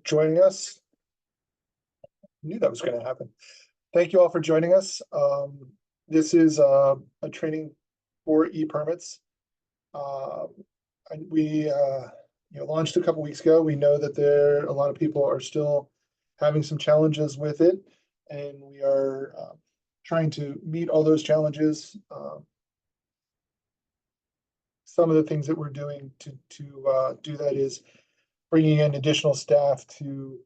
joining us. Knew that was going to happen. Thank you all for joining us. This is a training for e-permits. And we launched a couple weeks ago. We know that a lot of people are still having some challenges with it, and we are trying to meet all those challenges. Some of the things that we're doing to do that is bringing in additional staff to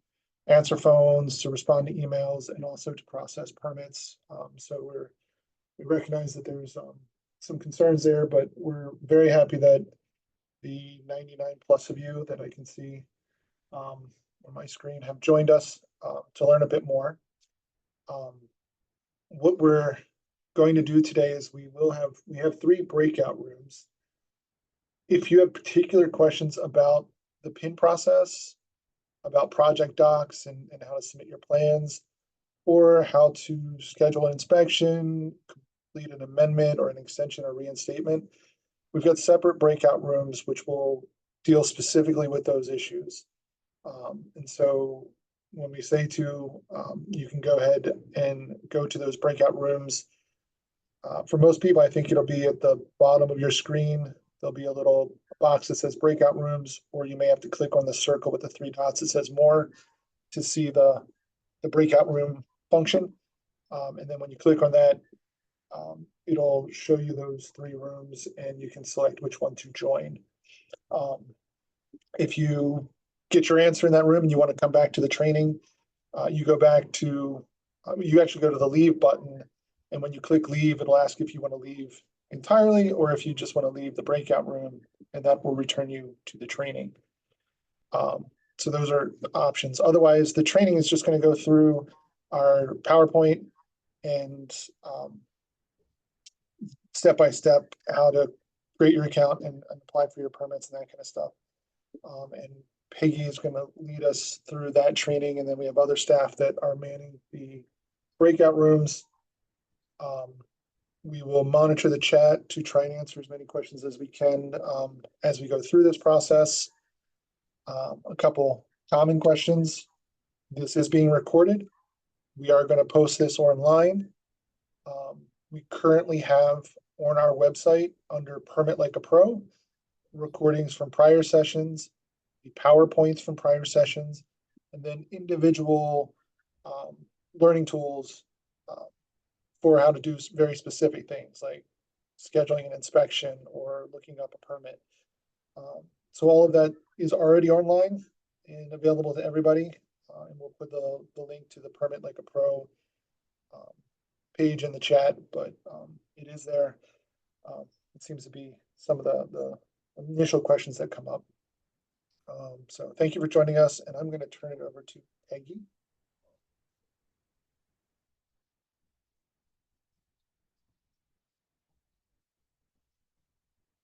answer phones, to respond to emails, and also to process permits. So we recognize that there's some concerns there, but we're very happy that the 99 plus of you that I can see on my screen have joined us to learn a bit more. What we're going to do today is we have 3 breakout rooms. If you have particular questions about the PIN process, about project docs and how to submit your plans, or how to schedule an inspection, complete an amendment or an extension or reinstatement, we've got separate breakout rooms which will deal specifically with those issues. And so when we say you can go ahead and go to those breakout rooms. For most people, I think it'll be at the bottom of your screen. There'll be a little box that says breakout rooms, or you may have to click on the circle with the 3 dots that says more to see the breakout room function. And then when you click on that, it'll show you those 3 rooms and you can select which one to join. If you get your answer in that room and you want to come back to the training, you go back to, you actually go to the leave button. And when you click leave, it'll ask if you want to leave entirely, or if you just want to leave the breakout room, and that will return you to the training. So those are the options. Otherwise, the training is just going to go through our PowerPoint and step-by-step how to create your account and apply for your permits and that kind of stuff. And Peggy is going to lead us through that training, and then we have other staff that are manning the breakout rooms. We will monitor the chat to try and answer as many questions as we can as we go through this process. A couple common questions. This is being recorded. We are going to post this online. We currently have on our website under Permit Like a Pro recordings from prior sessions, the PowerPoints from prior sessions, and then individual learning tools for how to do very specific things like scheduling an inspection or looking up a permit. So all of that is already online and available to everybody. And we'll put the link to the Permit Like a Pro page in the chat, but it is there. It seems to be some of the initial questions that come up. So thank you for joining us, and I'm going to turn it over to Peggy.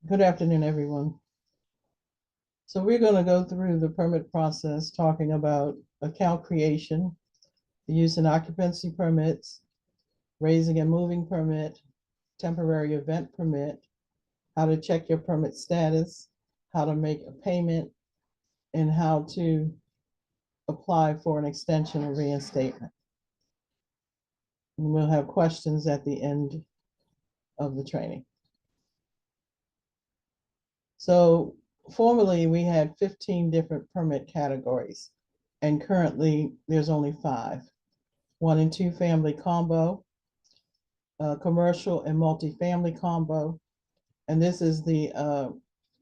Good afternoon, everyone. So we're going to go through the permit process, talking about account creation, the use and occupancy permits, raising and moving permit, temporary event permit, how to check your permit status, how to make a payment, and how to apply for an extension or reinstatement. And we'll have questions at the end of the training. So formerly we had 15 different permit categories, and currently there's only 5. 1 and 2 family combo, commercial and multifamily combo, and this is the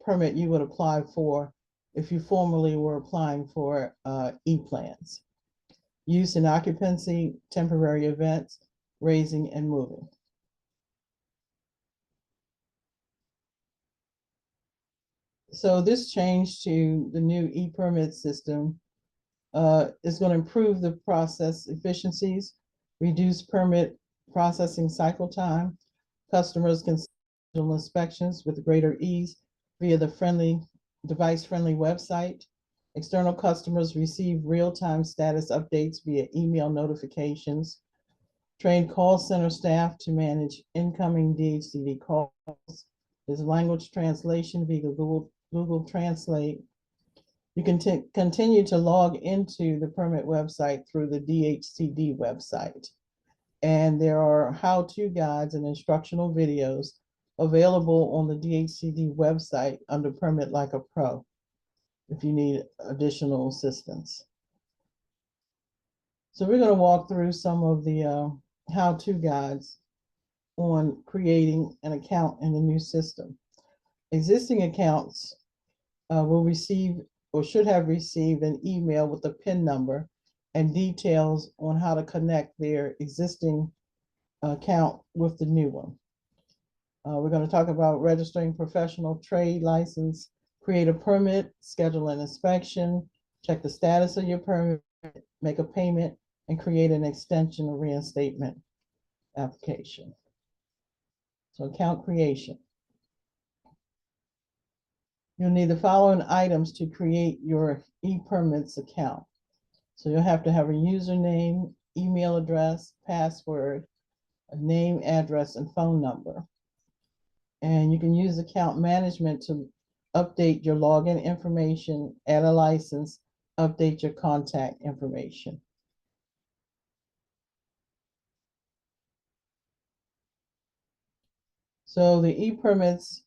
permit you would apply for if you formerly were applying for e-plans. Use and occupancy, temporary events, raising and moving. So this change to the new e-permit system is going to improve the process efficiencies, reduce permit processing cycle time. Customers can schedule inspections with greater ease via the device-friendly website. External customers receive real-time status updates via email notifications. Trained call center staff to manage incoming DHCD calls. There's language translation via Google Translate. You can continue to log into the permit website through the DHCD website. And there are how-to guides and instructional videos available on the DHCD website under Permit Like a Pro if you need additional assistance. So we're going to walk through some of the how-to guides on creating an account in the new system. Existing accounts will receive or should have received an email with a PIN number and details on how to connect their existing account with the new one. We're going to talk about registering professional trade license, create a permit, schedule an inspection, check the status of your permit, make a payment, and create an extension or reinstatement application. So account creation. You'll need the following items to create your ePermits account. So you'll have to have a username, email address, password, a name, address, and phone number. And you can use account management to update your login information, add a license, update your contact information. So the ePermits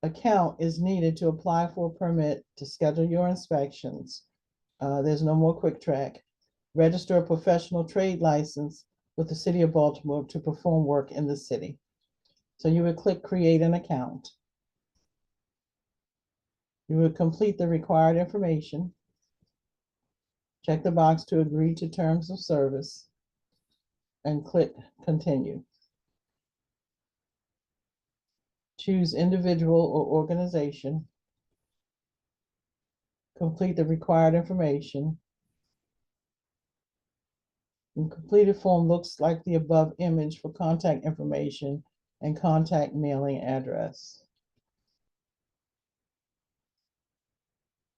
account is needed to apply for a permit to schedule your inspections. There's no more quick track. Register a professional trade license with the City of Baltimore to perform work in the city. So you would click create an account. You would complete the required information. Check the box to agree to terms of service and click continue. Choose individual or organization. Complete the required information. The completed form looks like the above image for contact information and contact mailing address.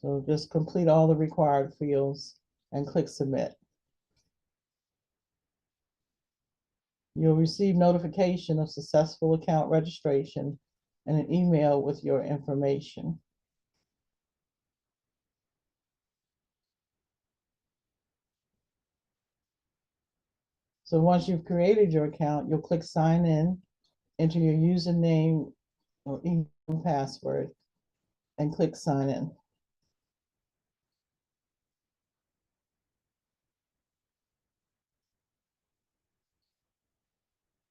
So just complete all the required fields and click submit. You'll receive notification of successful account registration and an email with your information. So once you've created your account, you'll click sign in, enter your username or email password, and click sign in.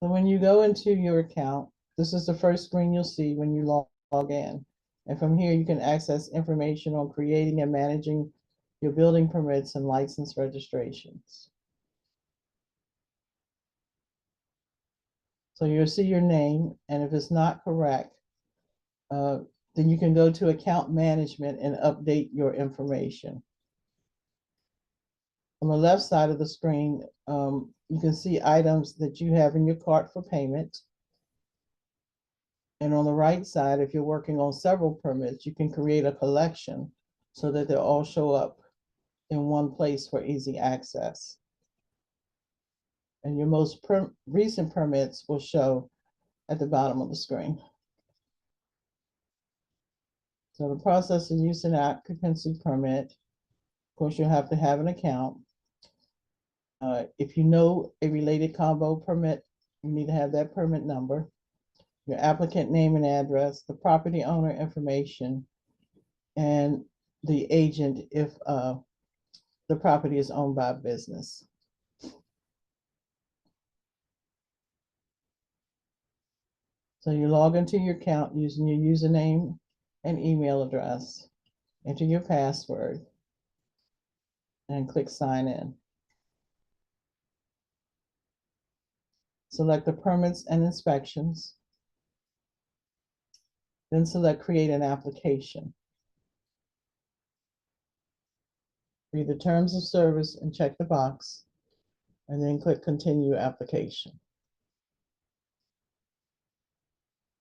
So when you go into your account, this is the first screen you'll see when you log in. And from here, you can access information on creating and managing your building permits and license registrations. So you'll see your name, and if it's not correct, then you can go to account management and update your information. On the left side of the screen, you can see items that you have in your cart for payment. And on the right side, if you're working on several permits, you can create a collection so that they'll all show up in one place for easy access. And your most recent permits will show at the bottom of the screen. So the process of use and occupancy permit, of course, you'll have to have an account. If you know a related combo permit, you need to have that permit number, your applicant name and address, the property owner information, and the agent if the property is owned by a business. So you log into your account using your username and email address, enter your password, and click sign in. Select the permits and inspections. Then select create an application. Read the terms of service and check the box, and then click continue application.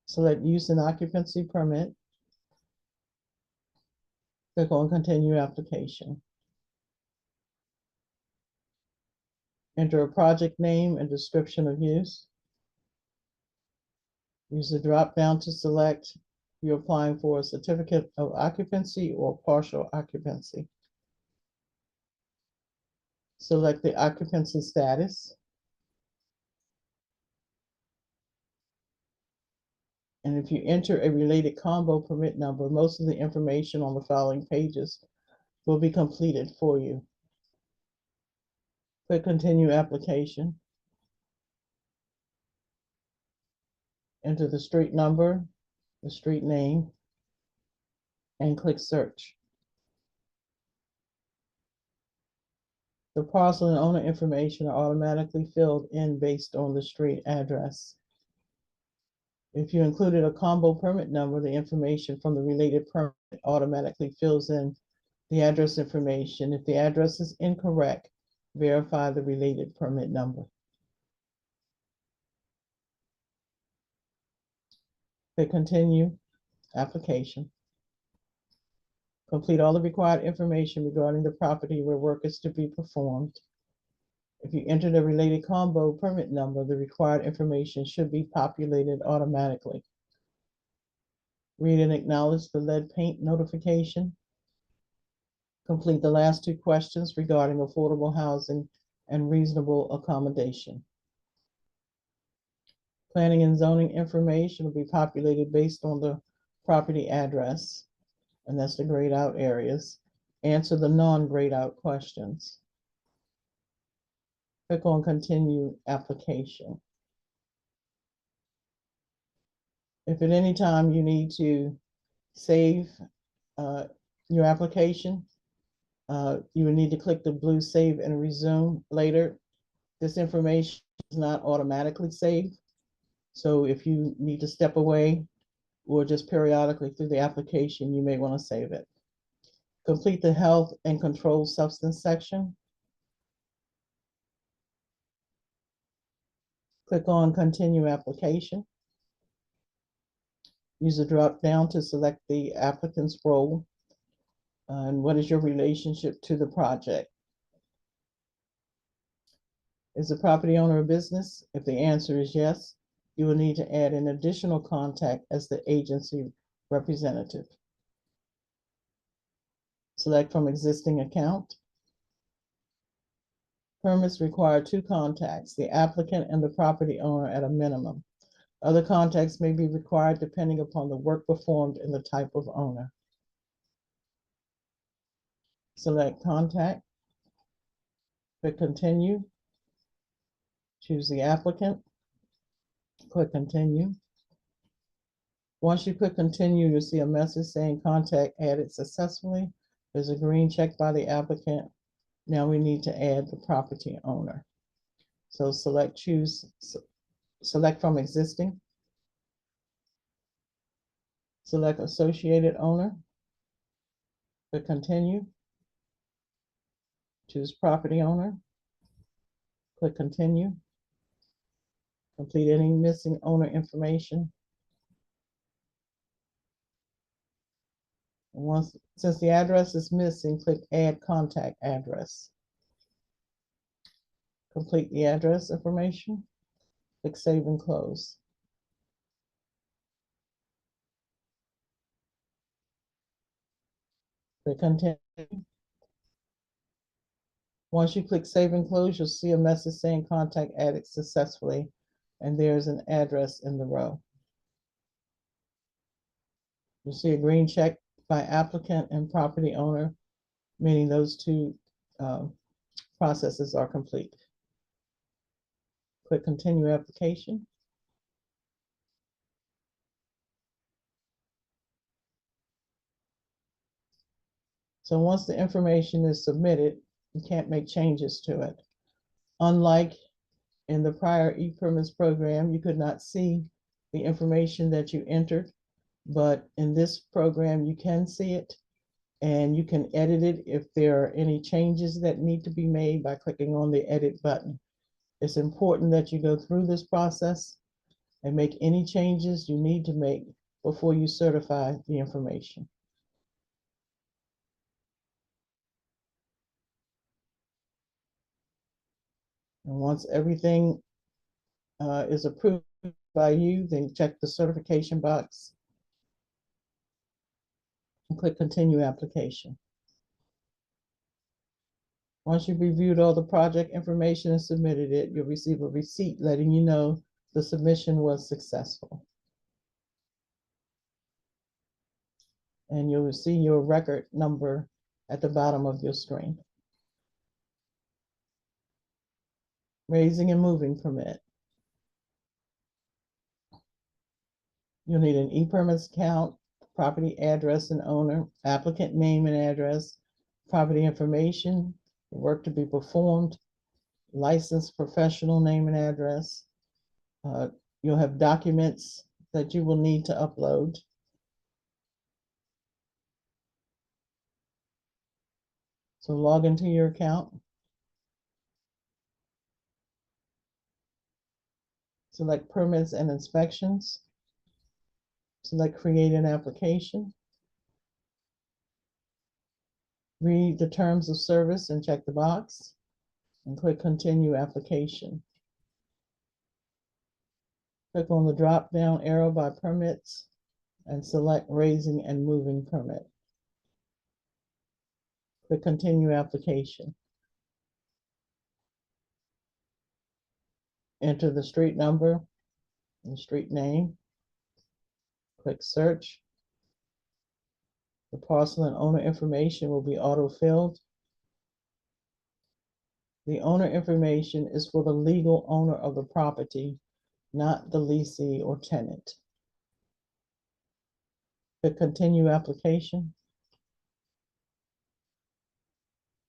Select use and occupancy permit. Click on continue application. Enter a project name and description of use. Use the drop down to select you're applying for a certificate of occupancy or partial occupancy. Select the occupancy status. And if you enter a related combo permit number, most of the information on the following pages will be completed for you. Click Continue Application. Enter the street number, the street name, and click Search. The parcel and owner information are automatically filled in based on the street address. If you included a combo permit number, the information from the related permit automatically fills in the address information. If the address is incorrect, verify the related permit number. Click Continue Application. Complete all the required information regarding the property where work is to be performed. If you enter the related combo permit number, the required information should be populated automatically. Read and acknowledge the lead paint notification. Complete the last 2 questions regarding affordable housing and reasonable accommodation. Planning and zoning information will be populated based on the property address, and that's the grayed out areas. Answer the non-grayed out questions. Click on Continue Application. If at any time you need to save your application, you would need to click the blue Save and Resume later. This information is not automatically saved. So if you need to step away or just periodically through the application, you may want to save it. Complete the health and controlled substance section. Click on Continue Application. Use the drop down to select the applicant's role and what is your relationship to the project. Is the property owner a business? If the answer is yes, you will need to add an additional contact as the agency representative. Select from existing account. Permits require 2 contacts, the applicant and the property owner at a minimum. Other contacts may be required depending upon the work performed and the type of owner. Select contact. Click Continue. Choose the applicant. Click Continue. Once you click Continue, you'll see a message saying contact added successfully. There's a green check by the applicant. Now we need to add the property owner. So select from existing. Select associated owner. Click Continue. Choose property owner. Click Continue. Complete any missing owner information. And since the address is missing, click Add Contact Address. Complete the address information. Click Save and Close. Click Continue. Once you click Save and Close, you'll see a message saying contact added successfully, and there's an address in the row. You'll see a green check by applicant and property owner, meaning those 2 processes are complete. Click Continue Application. So once the information is submitted, you can't make changes to it. Unlike in the prior e-permits program, you could not see the information that you entered, but in this program, you can see it and you can edit it if there are any changes that need to be made by clicking on the Edit button. It's important that you go through this process and make any changes you need to make before you certify the information. And once everything is approved by you, then check the certification box and click Continue Application. Once you've reviewed all the project information and submitted it, you'll receive a receipt letting you know the submission was successful. And you'll see your record number at the bottom of your screen. Raising and moving permit. You'll need an e-permits account, property address and owner, applicant name and address, property information, the work to be performed, licensed professional name and address. You'll have documents that you will need to upload. So log into your account. Select permits and inspections. Select create an application. Read the terms of service and check the box and click continue application. Click on the drop down arrow by permits and select raising and moving permit. Click continue application. Enter the street number and street name. Click search. The parcel and owner information will be auto-filled. The owner information is for the legal owner of the property, not the leasee or tenant. Click continue application.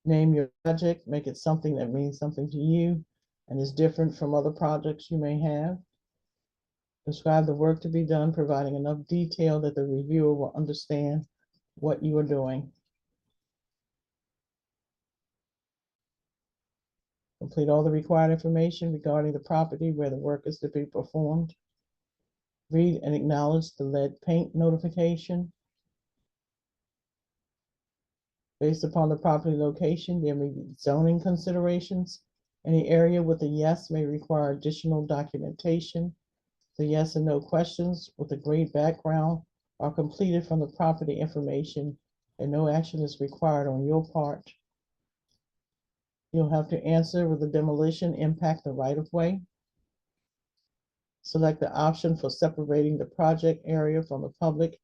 Name your project, make it something that means something to you and is different from other projects you may have. Describe the work to be done, providing enough detail that the reviewer will understand what you are doing. Complete all the required information regarding the property where the work is to be performed. Read and acknowledge the lead paint notification. Based upon the property location, there may be zoning considerations. Any area with a yes may require additional documentation. The yes and no questions with a gray background are completed from the property information and no action is required on your part. You'll have to answer will the demolition impact the right-of-way. Select the option for separating the project area from the public.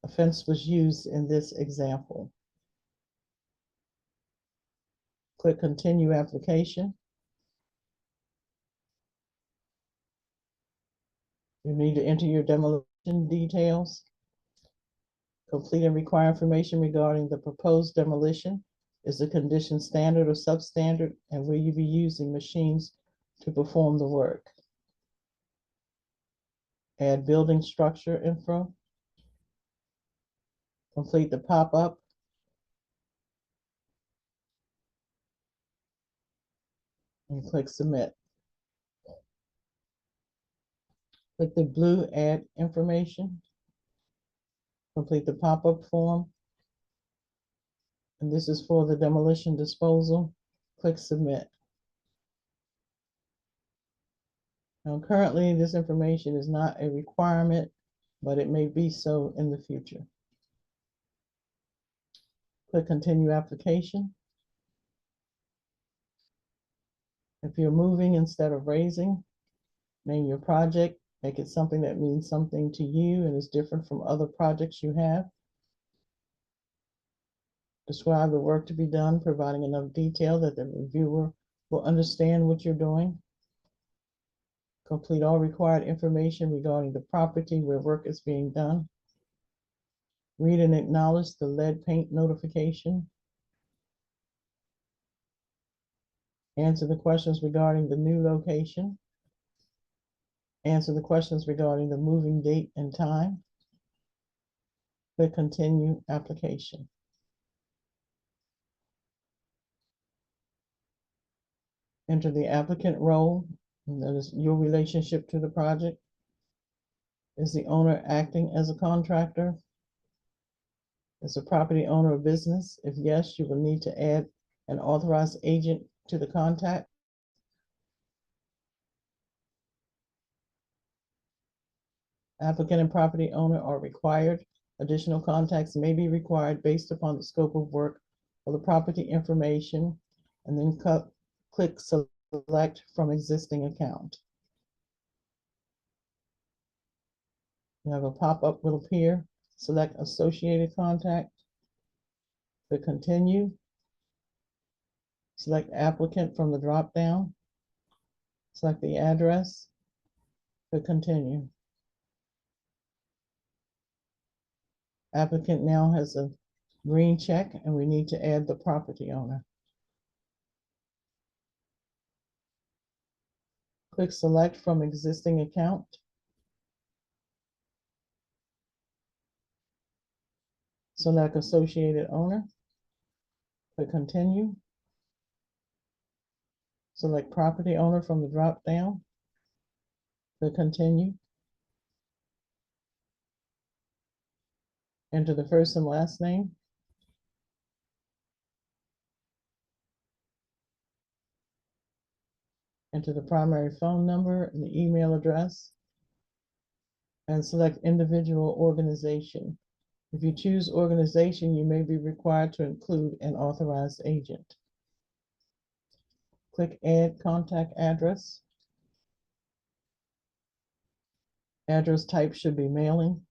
A fence was used in this example. Click continue application. You need to enter your demolition details. Complete and require information regarding the proposed demolition. Is the condition standard or substandard, and will you be using machines to perform the work? Add building structure info. Complete the pop-up. And click submit. Click the blue add information. Complete the pop-up form. And this is for the demolition disposal. Click submit. Now, currently, this information is not a requirement, but it may be so in the future. Click continue application. If you're moving instead of raising, name your project, make it something that means something to you and is different from other projects you have. Describe the work to be done, providing enough detail that the reviewer will understand what you're doing. Complete all required information regarding the property where work is being done. Read and acknowledge the lead paint notification. Answer the questions regarding the new location. Answer the questions regarding the moving date and time. Click continue application. Enter the applicant role, and that is your relationship to the project. Is the owner acting as a contractor? Is the property owner a business? If yes, you will need to add an authorized agent to the contact. Applicant and property owner are required Additional contacts may be required based upon the scope of work or the property information, and then click select from existing account. You have a pop-up will appear, select associated contact, click continue, select applicant from the drop-down, select the address, click continue. Applicant now has a green check and we need to add the property owner. Click select from existing account. Select associated owner. Click continue. Select property owner from the drop down. Click continue. Enter the first and last name. Enter the primary phone number and the email address. And select individual organization. If you choose organization, you may be required to include an authorized agent. Click add contact address. Address type should be mailing.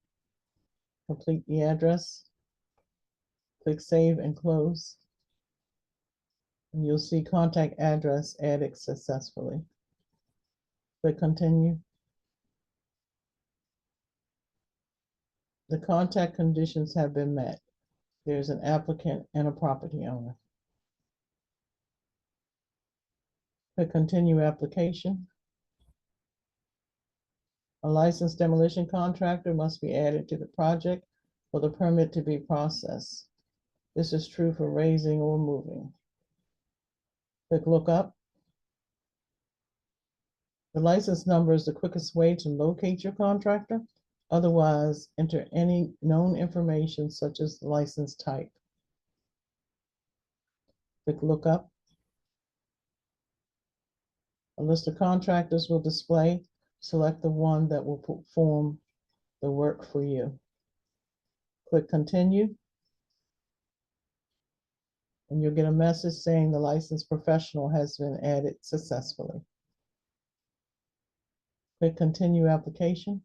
Complete the address. Click save and close. And you'll see contact address added successfully. Click continue. The contact conditions have been met. There's an applicant and a property owner. Click continue application. A licensed demolition contractor must be added to the project for the permit to be processed. This is true for raising or moving. Click look up. The license number is the quickest way to locate your contractor. Otherwise, enter any known information such as the license type. Click look up. A list of contractors will display. Select the one that will perform the work for you. Click continue. And you'll get a message saying the licensed professional has been added successfully. Click continue application.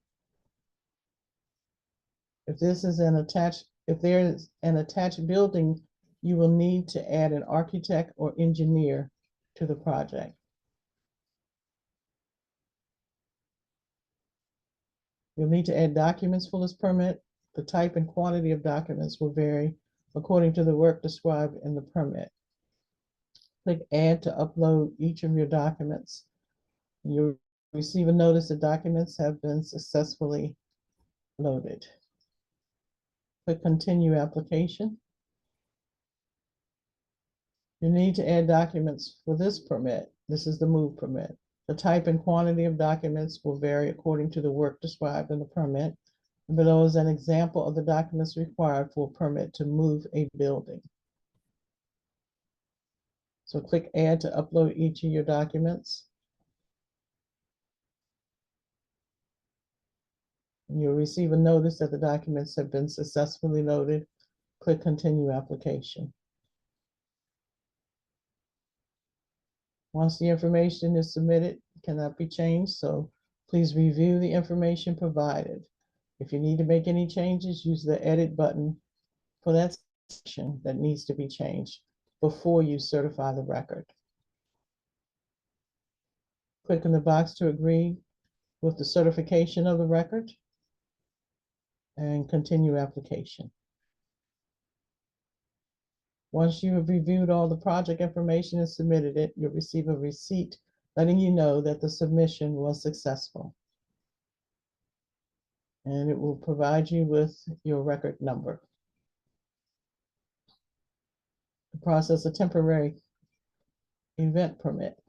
If there is an attached building, you will need to add an architect or engineer to the project. You'll need to add documents for this permit. The type and quantity of documents will vary according to the work described in the permit. Click add to upload each of your documents. You'll receive a notice that documents have been successfully loaded. Click continue application. You need to add documents for this permit. This is the move permit. The type and quantity of documents will vary according to the work described in the permit. Below is an example of the documents required for a permit to move a building. So click add to upload each of your documents. And you'll receive a notice that the documents have been successfully loaded. Click continue application. Once the information is submitted, it cannot be changed, so please review the information provided. If you need to make any changes, use the edit button for that section that needs to be changed before you certify the record. Click in the box to agree with the certification of the record and continue application. Once you have reviewed all the project information and submitted it, you'll receive a receipt letting you know that the submission was successful. And it will provide you with your record number. To process a temporary event permit,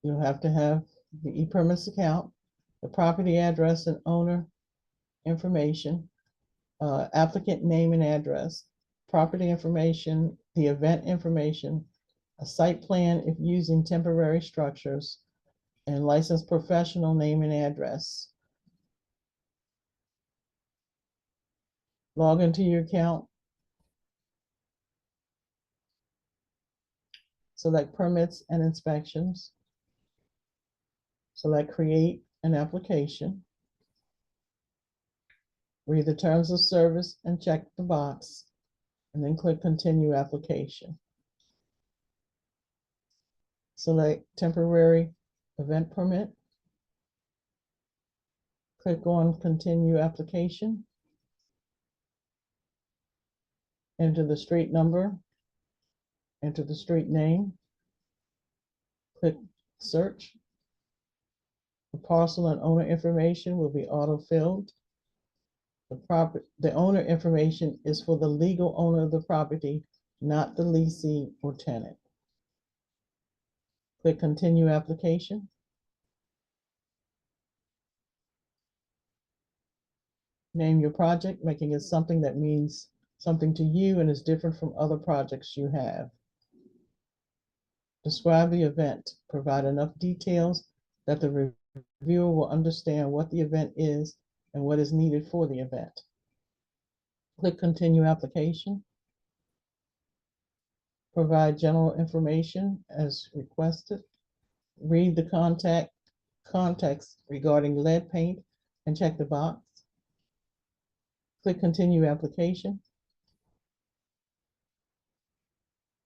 you'll have to have the e-permits account, the property address and owner information, applicant name and address, property information, the event information, a site plan if using temporary structures, and licensed professional name and address. Log into your account. Select permits and inspections. Select create an application. Read the terms of service and check the box, and then click continue application. Select temporary event permit. Click on continue application. Enter the street number. Enter the street name. Click search. The parcel and owner information will be auto-filled. The owner information is for the legal owner of the property, not the leasing or tenant. Click continue application. Name your project, making it something that means something to you and is different from other projects you have. Describe the event. Provide enough details that the reviewer will understand what the event is and what is needed for the event. Click continue application. Provide general information as requested. Read the context regarding lead paint and check the box. Click continue application.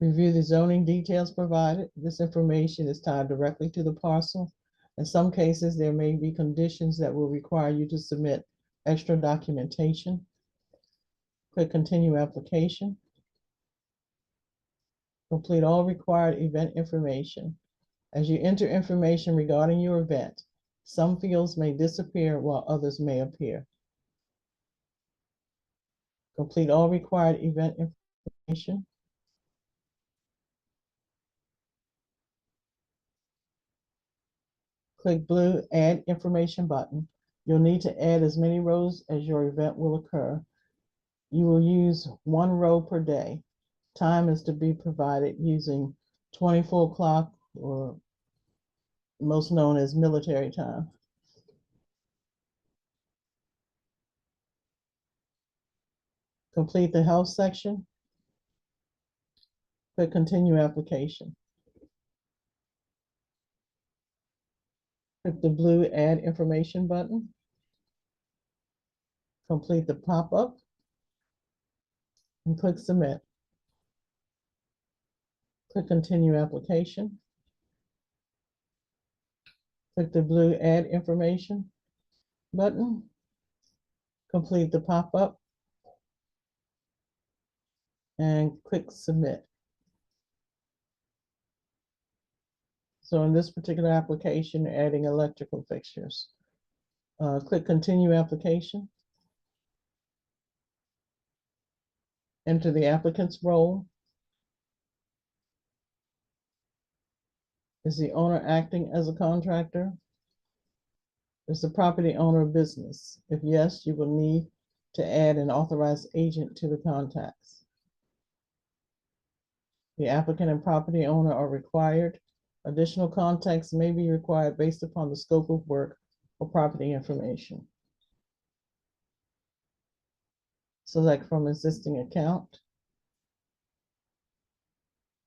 Review the zoning details provided. This information is tied directly to the parcel. In some cases, there may be conditions that will require you to submit extra documentation. Click continue application. Complete all required event information. As you enter information regarding your event, some fields may disappear while others may appear. Complete all required event information. Click blue Add Information button. You'll need to add as many rows as your event will occur. You will use 1 row per day. Time is to be provided using 24 o'clock, or most known as military time. Complete the health section. Click continue application. Click the blue Add Information button. Complete the pop-up and click submit. Click continue application. Click the blue Add Information button. Complete the pop-up and click submit. So in this particular application, adding electrical fixtures. Click continue application. Enter the applicant's role. Is the owner acting as a contractor? Is the property owner a business? If yes, you will need to add an authorized agent to the contacts. The applicant and property owner are required. Additional contacts may be required based upon the scope of work or property information. Select from existing account.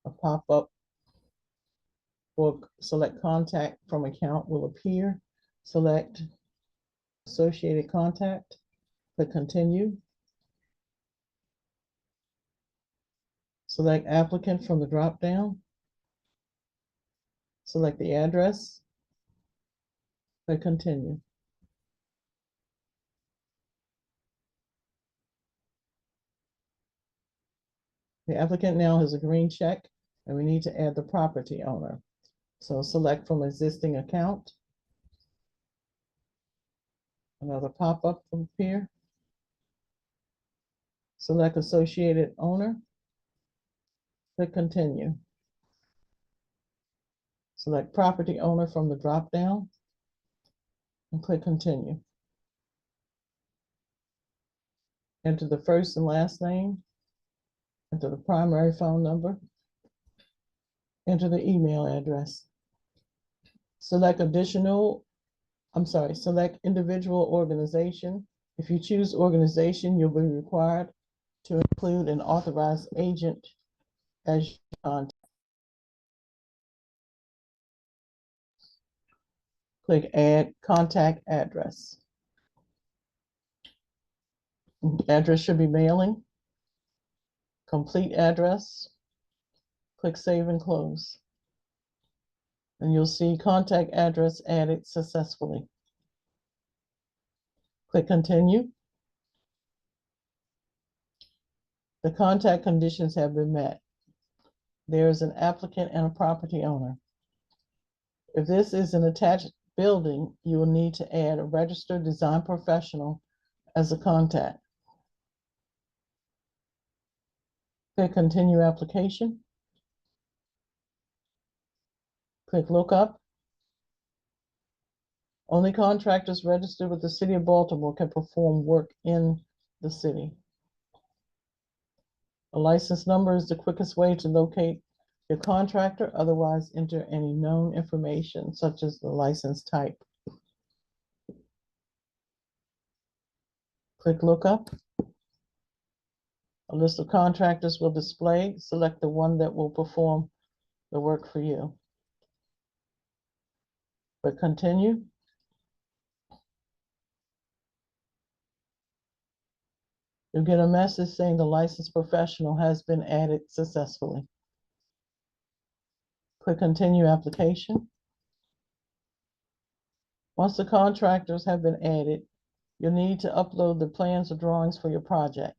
A pop-up for select contact from account will appear. Select associated contact. Click continue. Select applicant from the drop-down. Select the address. Click continue. The applicant now has a green check, and we need to add the property owner. So select from existing account. Another pop-up will appear. Select associated owner. Click continue. Select property owner from the drop-down and click continue. Enter the first and last name. Enter the primary phone number. Enter the email address. Select individual organization If you choose organization, you'll be required to include an authorized agent as your contact. Click Add Contact Address. Address should be mailing. Complete address. Click Save and Close. And you'll see contact address added successfully. Click Continue. The contact conditions have been met. There is an applicant and a property owner. If this is an attached building, you will need to add a registered design professional as a contact. Click Continue Application. Click Look Up. Only contractors registered with the City of Baltimore can perform work in the city. A license number is the quickest way to locate your contractor. Otherwise, enter any known information, such as the license type. Click Look Up. A list of contractors will display. Select the one that will perform the work for you. Click Continue. You'll get a message saying the licensed professional has been added successfully. Click Continue Application. Once the contractors have been added, you'll need to upload the plans or drawings for your project.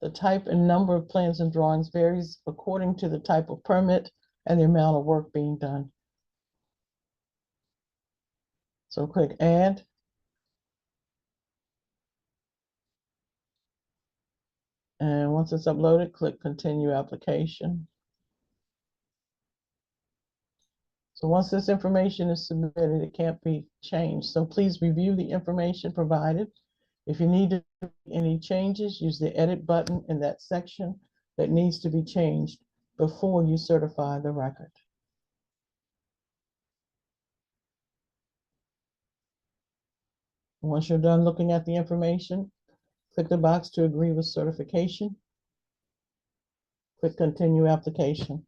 The type and number of plans and drawings varies according to the type of permit and the amount of work being done. So click Add. And once it's uploaded, click Continue Application. So once this information is submitted, it can't be changed. So please review the information provided. If you need to make any changes, use the Edit button in that section that needs to be changed before you certify the record. Once you're done looking at the information, click the box to agree with certification. Click Continue Application.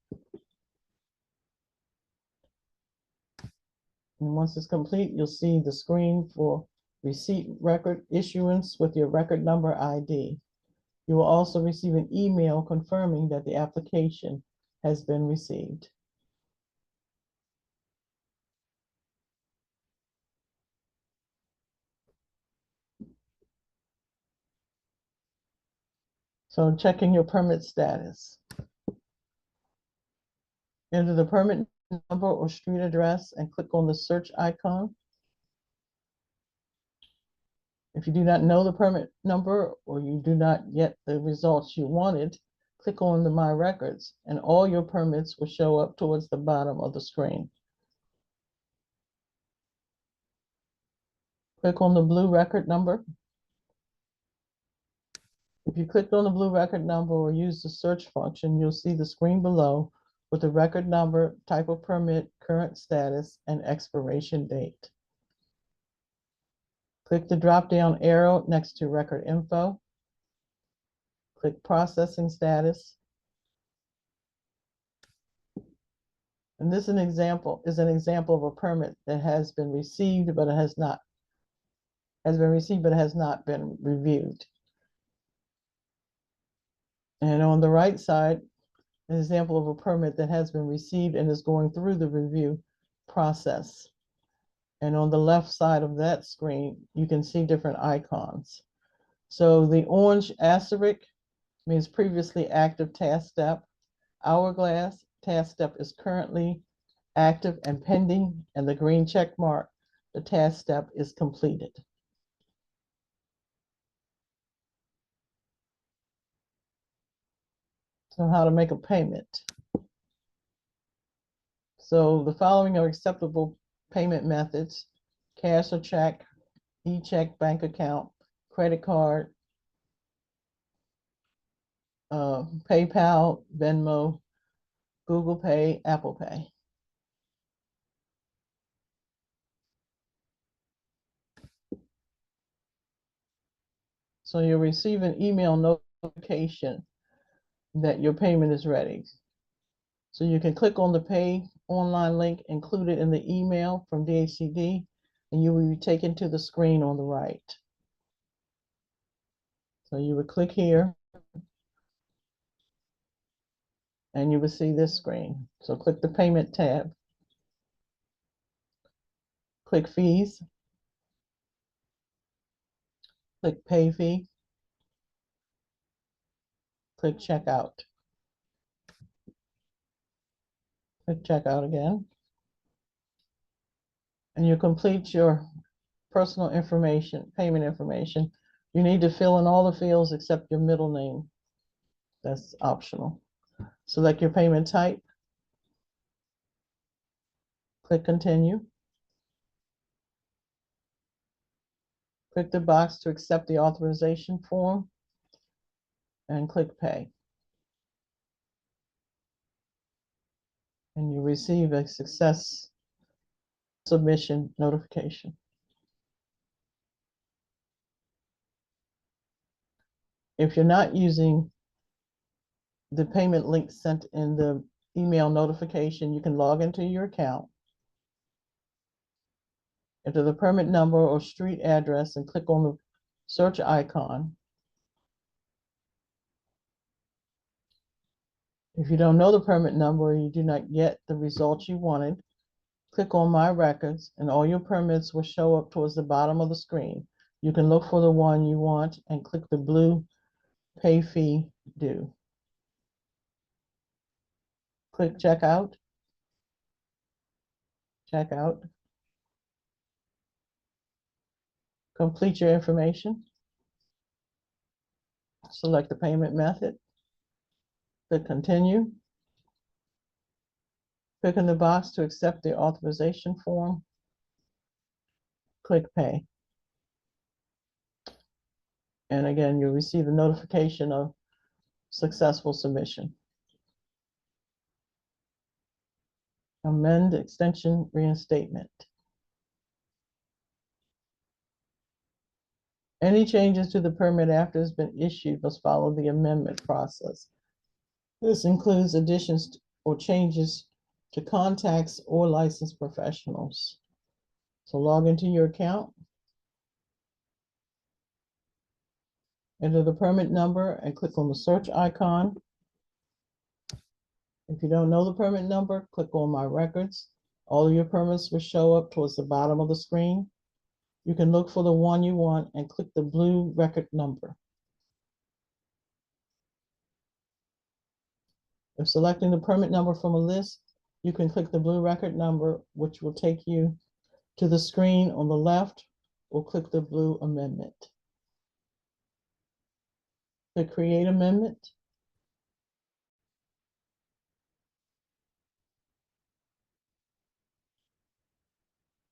And once it's complete, you'll see the screen for receipt record issuance with your record number ID. You will also receive an email confirming that the application has been received. So checking your permit status. Enter the permit number or street address and click on the search icon. If you do not know the permit number or you do not get the results you wanted, click on the My Records and all your permits will show up towards the bottom of the screen. Click on the blue record number. If you clicked on the blue record number or use the search function, you'll see the screen below with the record number, type of permit, current status, and expiration date. Click the drop-down arrow next to record info. Click processing status. And this is an example of a permit that has been received, but it has not been reviewed. And on the right side, an example of a permit that has been received and is going through the review process. And on the left side of that screen, you can see different icons. So the orange asterisk means previously active task step. Hourglass, task step is currently active and pending, and the green check mark, the task step is completed. So how to make a payment. So the following are acceptable payment methods: cash or check, e-check, bank account, credit card, PayPal, Venmo, Google Pay, Apple Pay. So you'll receive an email notification that your payment is ready. So you can click on the pay online link included in the email from DHCD, and you will be taken to the screen on the right. So you would click here, and you will see this screen. So click the payment tab, click fees, click pay fee, click checkout. Click checkout again. And you complete your personal information, payment information. You need to fill in all the fields except your middle name. That's optional. Select your payment type. Click continue. Click the box to accept the authorization form and click pay. And you receive a success submission notification. If you're not using the payment link sent in the email notification, you can log into your account, enter the permit number or street address, and click on the search icon. If you don't know the permit number or you do not get the results you wanted, click on My Records and all your permits will show up towards the bottom of the screen. You can look for the one you want and click the blue Pay Fee Due. Click Checkout. Checkout. Complete your information. Select the payment method. Click Continue. Click in the box to accept the authorization form. Click Pay. And again, you'll receive a notification of successful submission. Amend extension reinstatement. Any changes to the permit after it's been issued must follow the amendment process. This includes additions or changes to contacts or licensed professionals. So log into your account, enter the permit number and click on the search icon. If you don't know the permit number, click on My Records. All of your permits will show up towards the bottom of the screen. You can look for the one you want and click the blue record number. If selecting the permit number from a list, you can click the blue record number, which will take you to the screen on the left, or click the blue amendment. Click Create Amendment.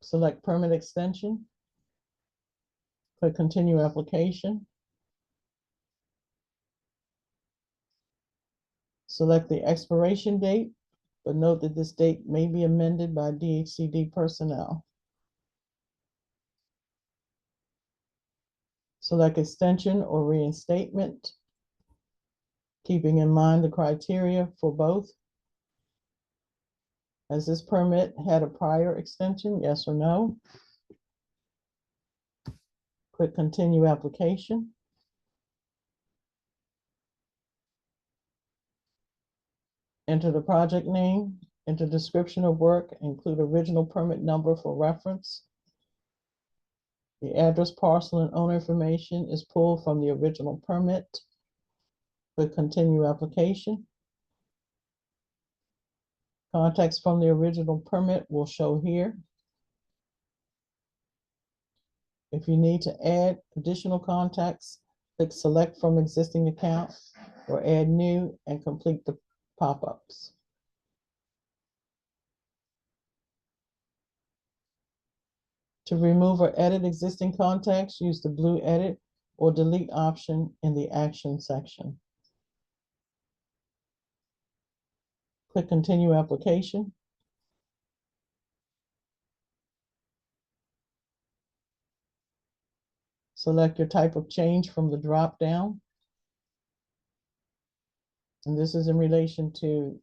Select Permit Extension. Click Continue Application. Select the expiration date, but note that this date may be amended by DHCD personnel. Select Extension or Reinstatement, keeping in mind the criteria for both. Has this permit had a prior extension, yes or no? Click Continue Application. Enter the project name, enter description of work, include original permit number for reference. The address, parcel, and owner information is pulled from the original permit. Click Continue Application. Contacts from the original permit will show here. If you need to add additional contacts, click Select from Existing Account or Add New and complete the pop-ups. To remove or edit existing contacts, use the blue Edit or Delete option in the Action section. Click Continue Application. Select your type of change from the drop down. And this is in relation to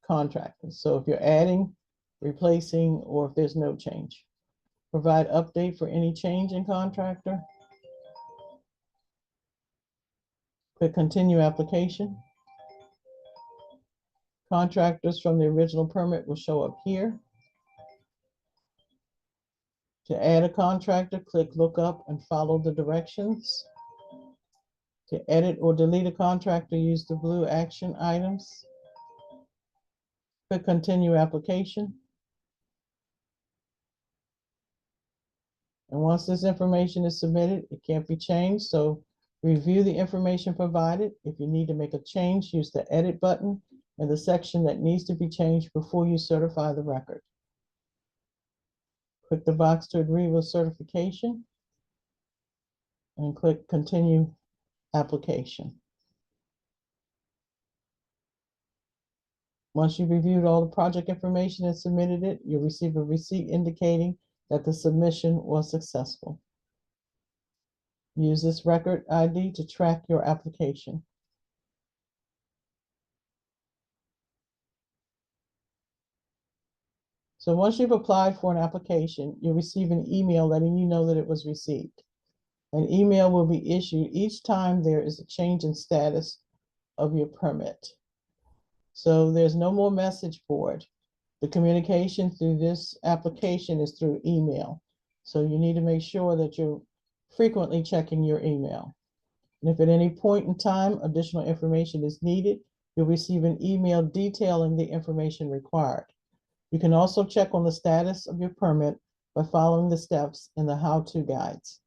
contractors. So if you're adding, replacing, or if there's no change. Provide update for any change in contractor. Click continue application. Contractors from the original permit will show up here. To add a contractor, click look up and follow the directions. To edit or delete a contractor, use the blue action items. Click continue application. And once this information is submitted, it can't be changed. So review the information provided. If you need to make a change, use the edit button in the section that needs to be changed before you certify the record. Click the box to agree with certification and click continue application. Once you've reviewed all the project information and submitted it, you'll receive a receipt indicating that the submission was successful. Use this record ID to track your application. So once you've applied for an application, you'll receive an email letting you know that it was received. An email will be issued each time there is a change in status of your permit. So there's no more message board. The communication through this application is through email. So you need to make sure that you're frequently checking your email. And if at any point in time additional information is needed, you'll receive an email detailing the information required. You can also check on the status of your permit by following the steps in the how-to guides.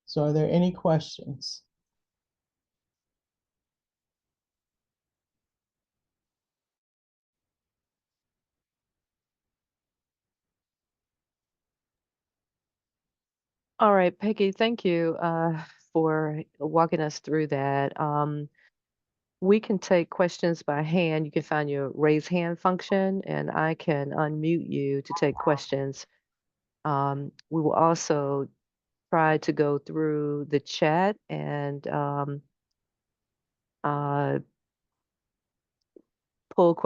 So are there any questions? All right, Peggy, thank you for walking us through that. We can take questions by hand. You can find your raise hand function, and I can unmute you to take questions. We will also try to go through the chat and pull questions